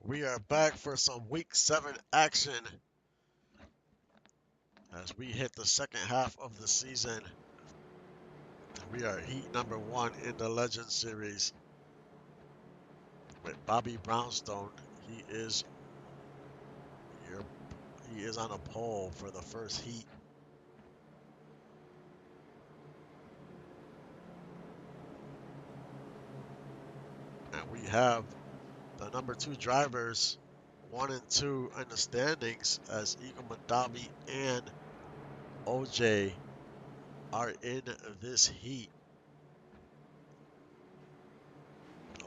We are back for some Week 7 action as we hit the second half of the season. We are heat number 1 in the Legend Series with Bobby Brownstone. He is on a pole for the first heat. And we have the number 2 drivers, 1 and 2 in the standings, as Eagle Madabi and OJ are in this heat.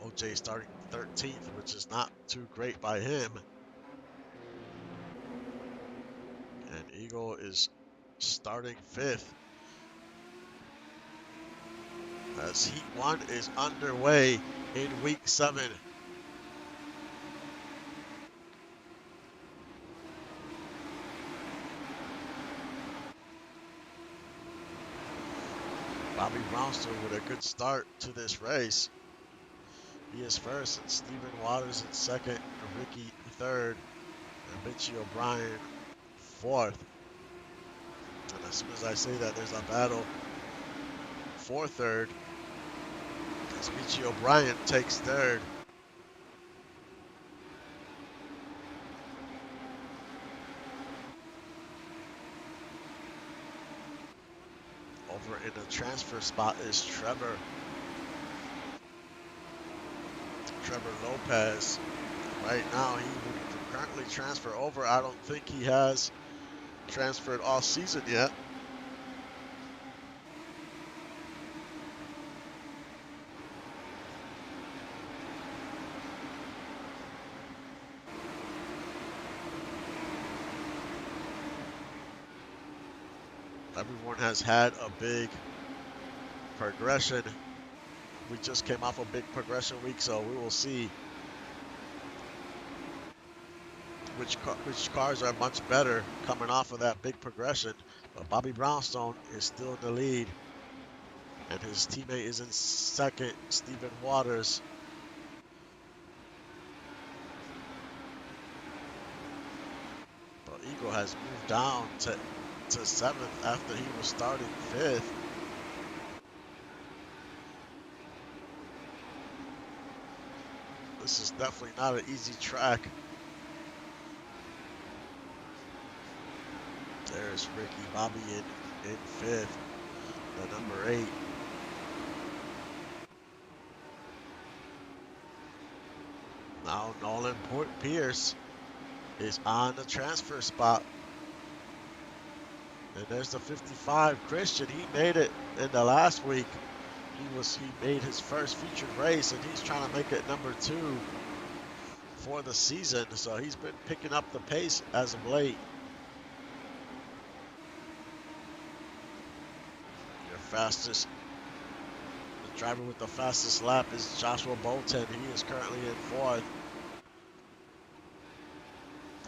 OJ starting 13th, which is not too great by him. And Eagle is starting 5th. As Heat 1 is underway in Week 7. Bobby Brownstone with a good start to this race. He is first, and Stephen Waters in second, Ricky third, and Mitchie O'Brien fourth. And as soon as I say that, there's a battle for third, as Mitchie O'Brien takes third. Over in the transfer spot is Trevor Lopez. Right now, he would currently transfer over. I don't think he has transferred all season yet. Everyone has had a big progression. We just came off a big progression week, so we will see which cars are much better coming off of that big progression. But Bobby Brownstone is still in the lead, and his teammate is in second, Stephen Waters. But Eagle has moved down to to 7th after he was starting 5th. This is definitely not an easy track. There's Ricky Bobby in 5th, the number 8. Now Nolan Pierce is on the transfer spot. And there's the 55, Christian. He made it in the last week. He made his first featured race, and he's trying to make it number 2 for the season. So he's been picking up the pace as of late. Your fastest, the driver with the fastest lap is Joshua Bolton. He is currently in 4th.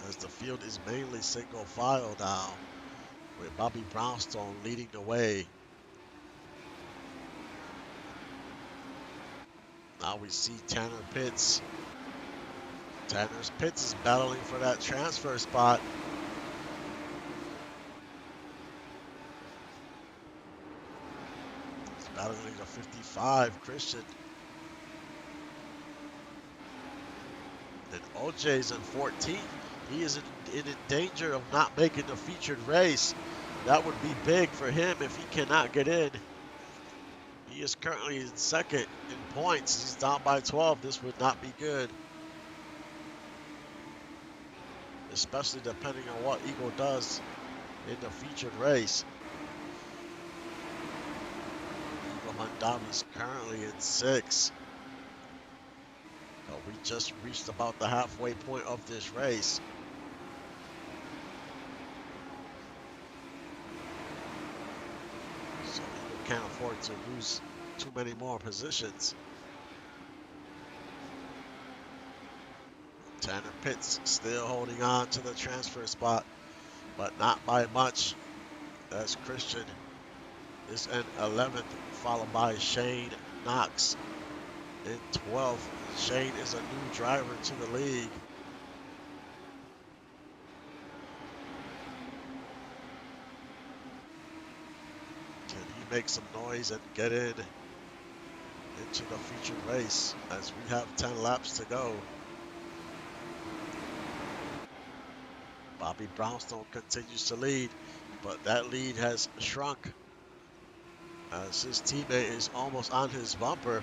As the field is mainly single file now, with Bobby Brownstone leading the way. Now we see Tanner Pitts. Pitts is battling for that transfer spot. He's battling a 55, Christian. And OJ's in 14th. He is in danger of not making the featured race. That would be big for him if he cannot get in. He is currently in 2nd in points. He's down by 12. This would not be good, especially depending on what Eagle does in the featured race. Eagle Mondavi's currently in 6th. We just reached about the halfway point of this race. So Eagle can't afford to lose too many more positions. Tanner Pitts still holding on to the transfer spot, but not by much, as Christian is in 11th, followed by Shane Knox in 12th. Shane is a new driver to the league. Can he make some noise and get into the featured race, as we have 10 laps to go? Bobby Brownstone continues to lead, but that lead has shrunk as his teammate is almost on his bumper.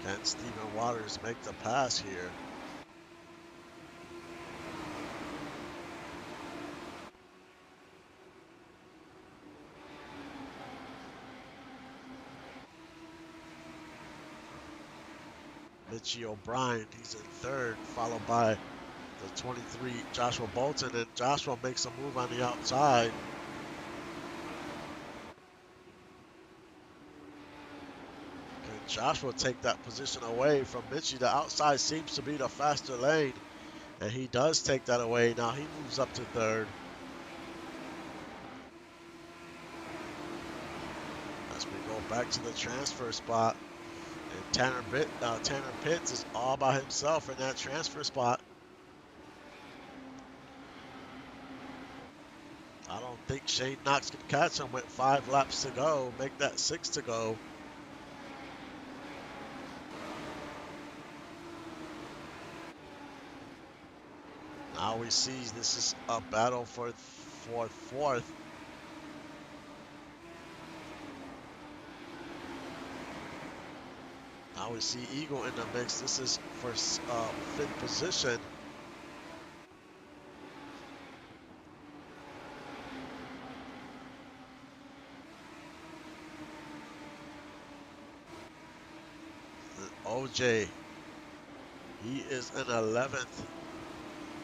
Can Stephen Waters make the pass here? Mitchie O'Brien, he's in 3rd, followed by the 23, Joshua Bolton, and Joshua makes a move on the outside. Can Joshua take that position away from Mitchie? The outside seems to be the faster lane, and he does take that away. Now he moves up to 3rd. As we go back to the transfer spot, and Tanner Pitts is all by himself in that transfer spot. I don't think Shane Knox can catch him with 5 laps to go, make that 6 to go. Now we see this is a battle for 4th. Now we see Eagle in the mix. This is for 5th position. OJ, he is in 11th,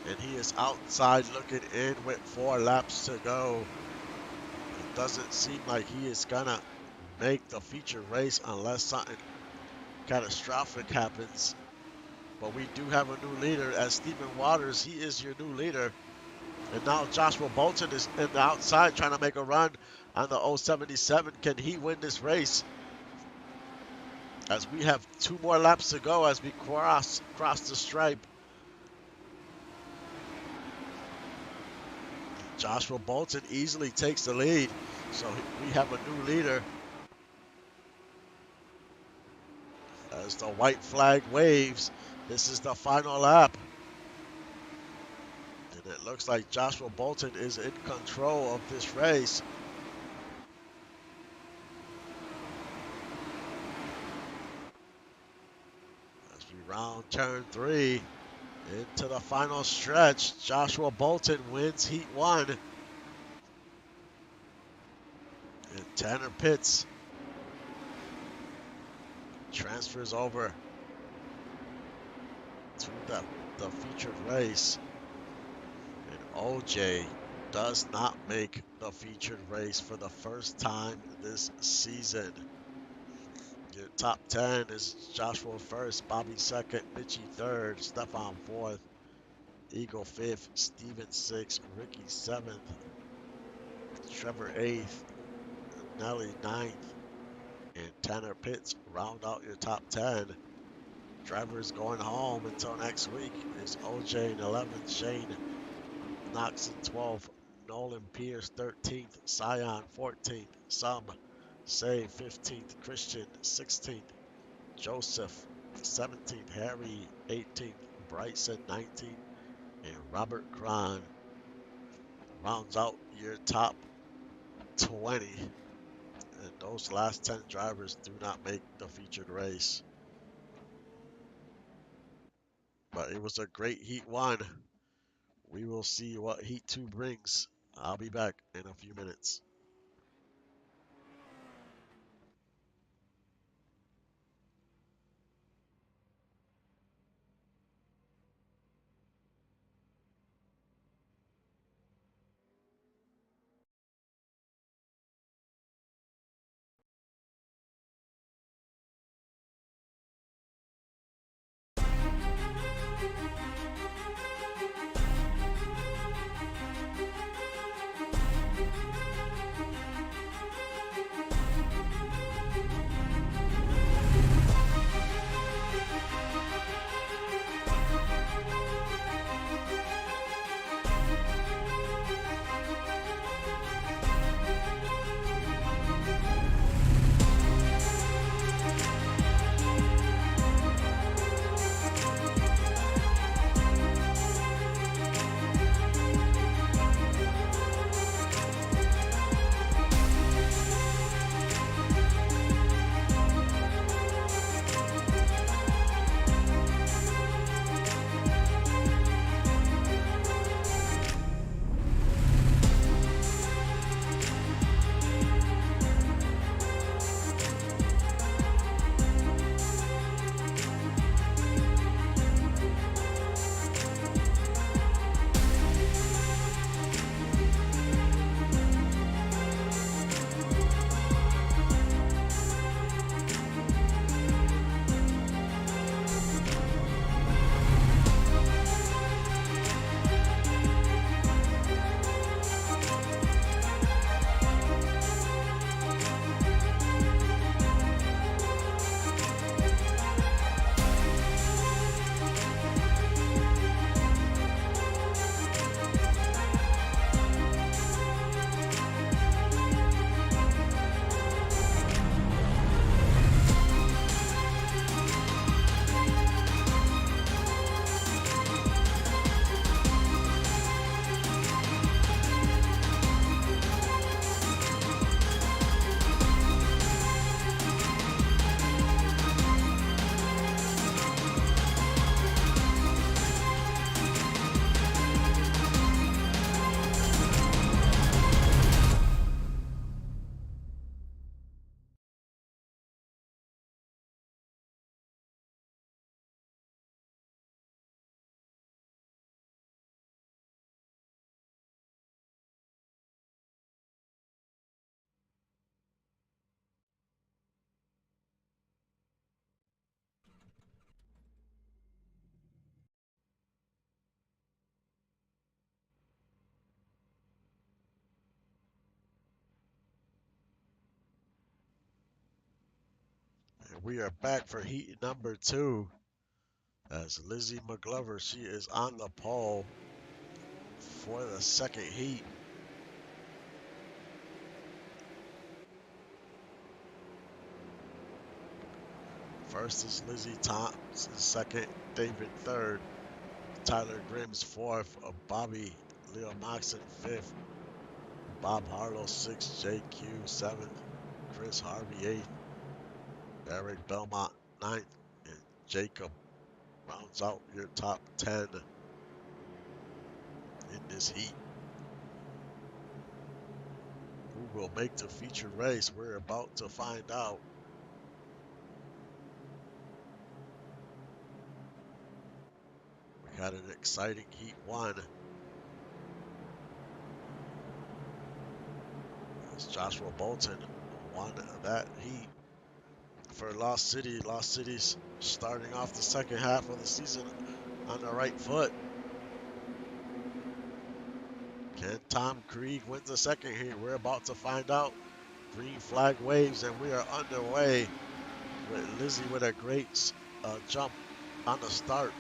and he is outside looking in with 4 laps to go. It doesn't seem like he is gonna make the feature race unless something catastrophic happens. But we do have a new leader as Stephen Waters. He is your new leader And now Joshua Bolton is in the outside trying to make a run on the 077. Can he win this race? As we have 2 more laps to go as we cross the stripe. Joshua Bolton easily takes the lead. So we have a new leader. As the white flag waves, this is the final lap. And it looks like Joshua Bolton is in control of this race. As we round turn 3 into the final stretch, Joshua Bolton wins Heat 1. And Tanner Pitts transfers over to the featured race. And OJ does not make the featured race for the first time this season. Your top 10 is Joshua first, Bobby second, Mitchie third, Stefan fourth, Eagle fifth, Steven sixth, Ricky seventh, Trevor eighth, Nelly ninth, and Tanner Pitts round out your top 10. Drivers going home until next week is OJ in 11th, Shane Knox in 12th, Nolan Pierce 13th, Scion 14th, Say 15th, Christian 16th, Joseph 17th, Harry 18th, Bryson 19th, and Robert Cron rounds out your top 20. And those last 10 drivers do not make the featured race. But it was a great Heat 1. We will see what Heat 2 brings. I'll be back in a few minutes. And we are back for heat number 2. As Lizzie McGlover, she is on the pole for the second heat. First is Lizzie Thompson, second, David third, Tyler Grims fourth, Bobby Leo Moxon fifth, Bob Harlow sixth, JQ seventh, Chris Harvey eighth, Eric Belmont ninth, and Jacob rounds out your top 10 in this heat. Who will make the featured race? We're about to find out. We had an exciting heat 1. As Joshua Bolton won that heat for Lost City. Lost City's starting off the second half of the season on the right foot. Can Tom Krieg win the second heat? We're about to find out. Green flag waves, and we are underway with Lizzie with a great jump on the start.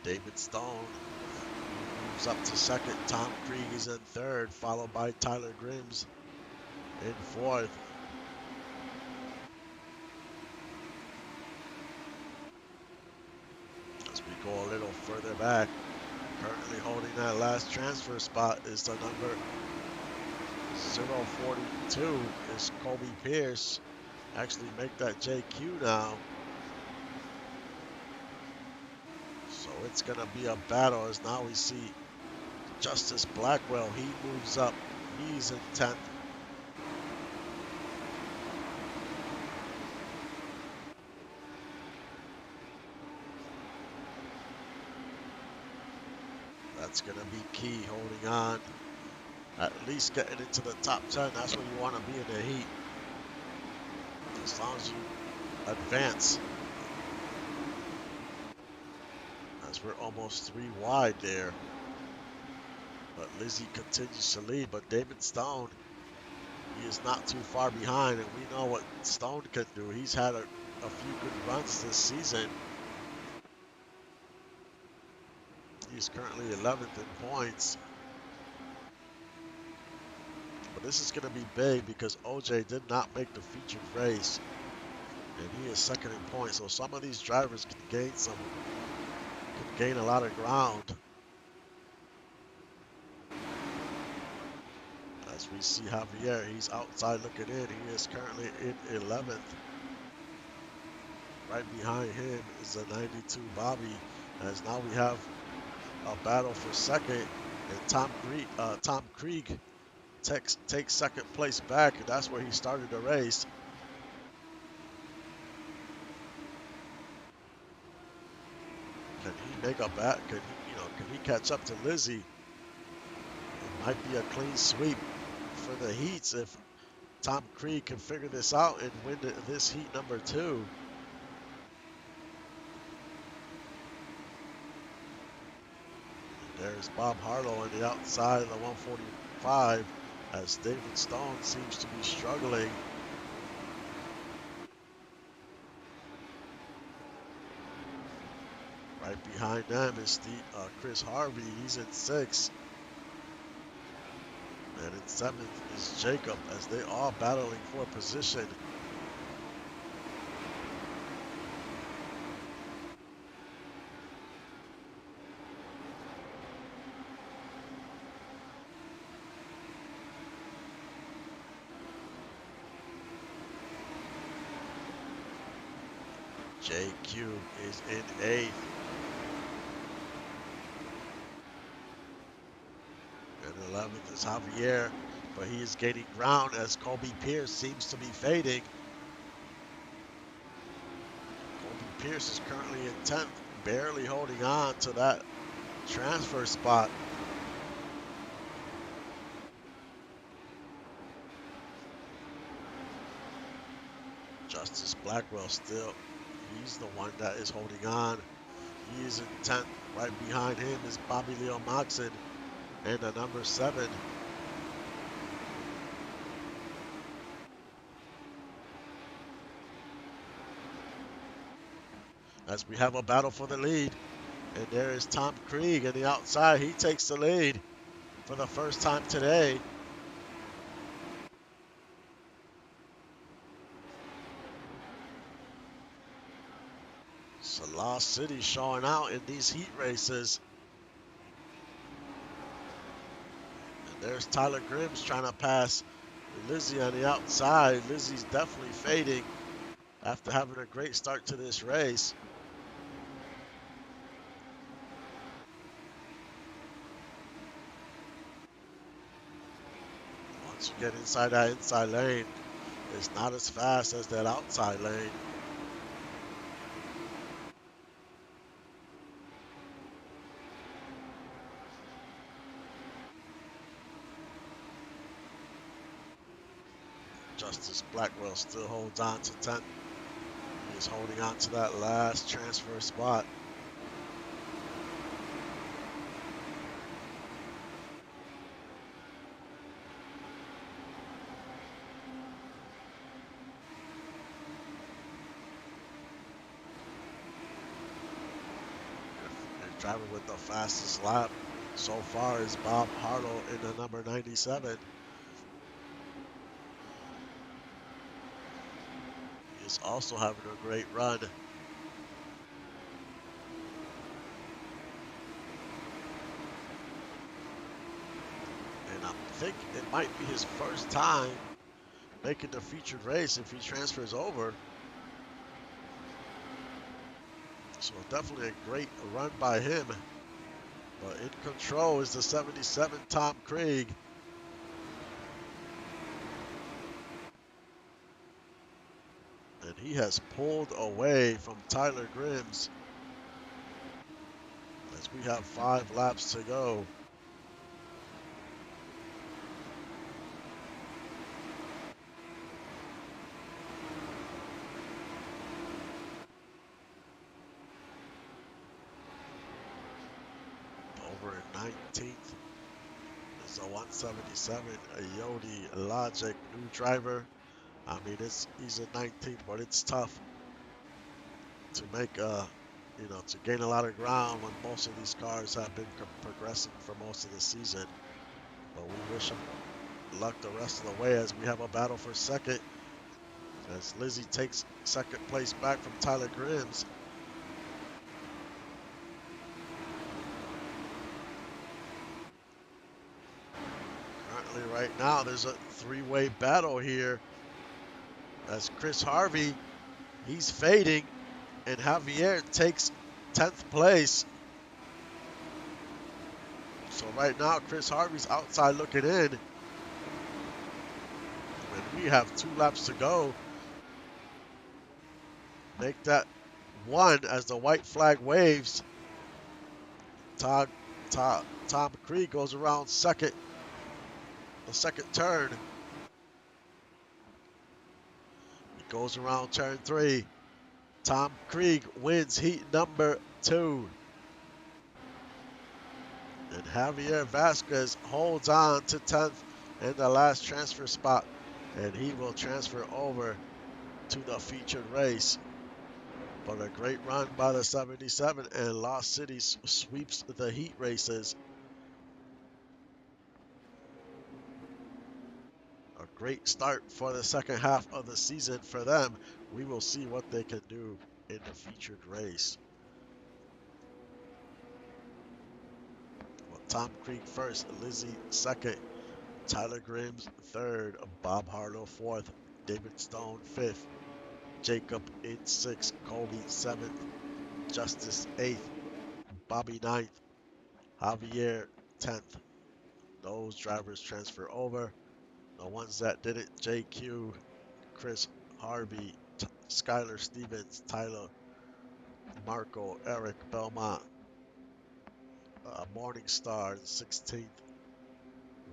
David Stone moves up to second. Tom Krieg is in third, followed by Tyler Grims in fourth. As we go a little further back, currently holding that last transfer spot is the number 042 is Kobe Pierce. Actually make that JQ now. So it's going to be a battle as now we see Justice Blackwell. He moves up. He's in 10th. That's going to be key, holding on. At least getting into the top 10. That's where you want to be in the heat. As long as you advance. As we're almost 3 wide there. But Lizzie continues to lead. But David Stone, he is not too far behind. And we know what Stone can do. He's had a few good runs this season. He's currently 11th in points. But this is going to be big because OJ did not make the featured race. And he is second in points. So some of these drivers can gain a lot of ground. As we see Javier, he's outside looking in. He is currently in 11th. Right behind him is the 92 Bobby. As now we have a battle for second. And Tom Krieg takes second place back. And that's where he started the race. Can he make a bat? Can he catch up to Lizzie? It might be a clean sweep for the heats if Tom Krieg can figure this out and win this heat number 2. There's Bob Harlow on the outside of the 145 as David Stone seems to be struggling. Right behind them is Chris Harvey. He's in 6th. And in 7th is Jacob as they are battling for position. JQ is in 8th. And 11th is Javier, but he is gaining ground as Kobe Pierce seems to be fading. Kobe Pierce is currently in 10th, barely holding on to that transfer spot. Justice Blackwell still, he's the one that is holding on. He is in 10th. Right behind him is Bobby Leo Moxon and the number 7. as we have a battle for the lead. And there is Tom Krieg on the outside. He takes the lead for the first time today. So Lost City showing out in these heat races. And there's Tyler Grims trying to pass Lizzie on the outside. Lizzie's definitely fading after having a great start to this race. Once you get inside that inside lane, it's not as fast as that outside lane. Justice Blackwell still holds on to 10th. He's holding on to that last transfer spot. The driver with the fastest lap so far is Bob Harlow in the number 97. He's also having a great run. And I think it might be his first time making the featured race if he transfers over. So definitely a great run by him. But in control is the 77 Tom Krieg. And he has pulled away from Tyler Grims as we have 5 laps to go. Over in 19th is a 177, a Yodi Logic, new driver. I mean, he's a 19th, but it's tough to make to gain a lot of ground when most of these cars have been progressing for most of the season. But we wish him luck the rest of the way as we have a battle for second. As Lizzie takes second place back from Tyler Grims. Currently, right now, there's a 3-way battle here. As Chris Harvey, he's fading, and Javier takes 10th place. So right now, Chris Harvey's outside looking in. And we have 2 laps to go. Make that 1 as the white flag waves. Tom Krieg goes around second, the second turn. He goes around turn 3. Tom Krieg wins heat number 2. And Javier Vasquez holds on to 10th in the last transfer spot. And he will transfer over to the featured race. But a great run by the 77, and Lost City sweeps the heat races. A great start for the second half of the season for them. We will see what they can do in the featured race. Well, Tom Krieg first, Lizzie second, Tyler Grims third, Bob Harlow fourth, David Stone fifth, Jacob in sixth, Colby seventh, Justice eighth, Bobby ninth, Javier 10th. Those drivers transfer over. The ones that didn't, JQ, Chris Harvey, Skylar Stevens, Tyler, Marco, Eric Belmont, Morningstar 16th,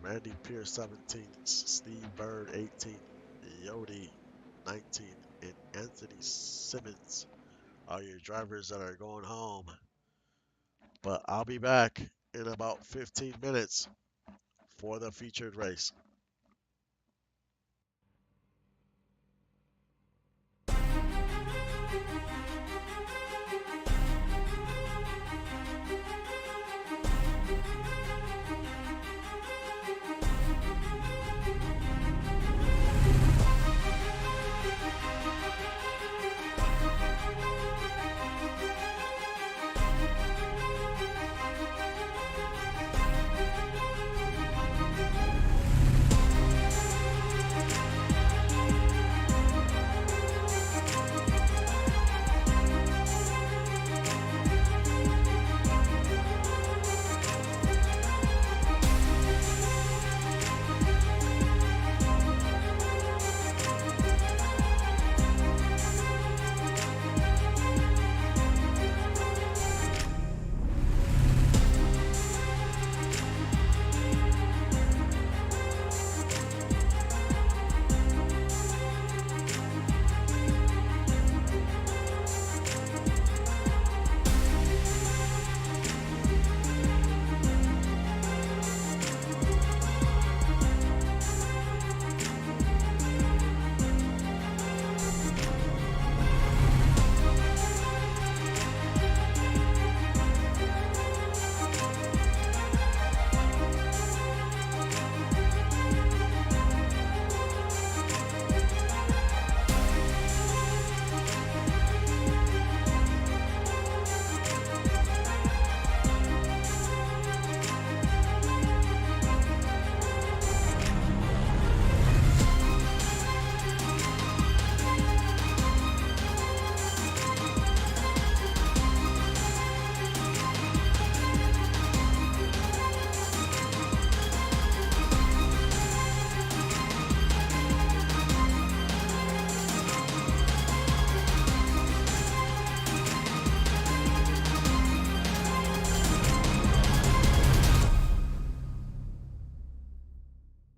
Randy Pierce 17th, Steve Bird 18th, Yodi 19th, and Anthony Simmons are your drivers that are going home. But I'll be back in about 15 minutes for the featured race.